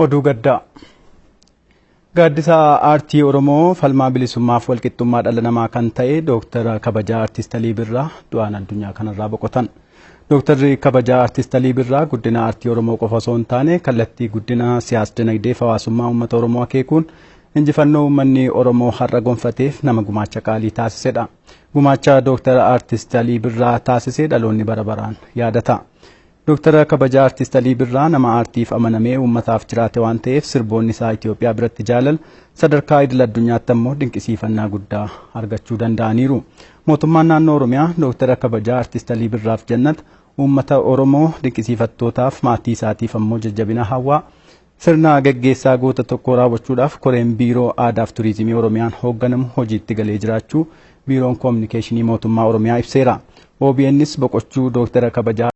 Oduu gaddaa. Gaaddisa aartii Oromoo falmaa bilisummaaf walqixxummaa dhala namaa kan ta'e Dooktar Kabajaa Artiist Alii Birraa du'aan addunyaa kanarraa boqotan. Dooktarri Kabajaa Artiist Alii Birraa guddina aartii Oromoo qofa osoo hin taane kallattii guddina siyaas-dinagdee fi hawaasummaa uummata Oromoo akeekuun injifannoo uummanni Oromoo har'a gonfateef nama gumaacha qaalii taasisedha. Gumaacha Dooktar Artiist Alii Birraa taasisee dhaloonni bara baraan yaadata. Dooktar Kabajaa Artiist Alii Birraa nama aartiif amanamee uummataaf jiraate waan ta'eef sirboonni isaa Itoophiyaa biratti sadarkaa idil addunyaatti ammoo dinqisiifannaa guddaa argachuu danda'aniiru. Mootummaan naannoo Oromiyaa Dooktar Kabajaa Artiist Alii Birraaf jannata uummata Oromoo dinqisiifattootaaf maatii isaatiif ammoo jajjabina hawwaa sirna gaggeessaa goota tokko raawwachuudhaaf koreen biiroo aadaa fi turizimii Oromiyaan hoogganamu hojiitti galee jiraachuu biiroon koominikeeshinii mootummaa Oromiyaa ibseera. OBN's boqochuu Dooktar Kabajaa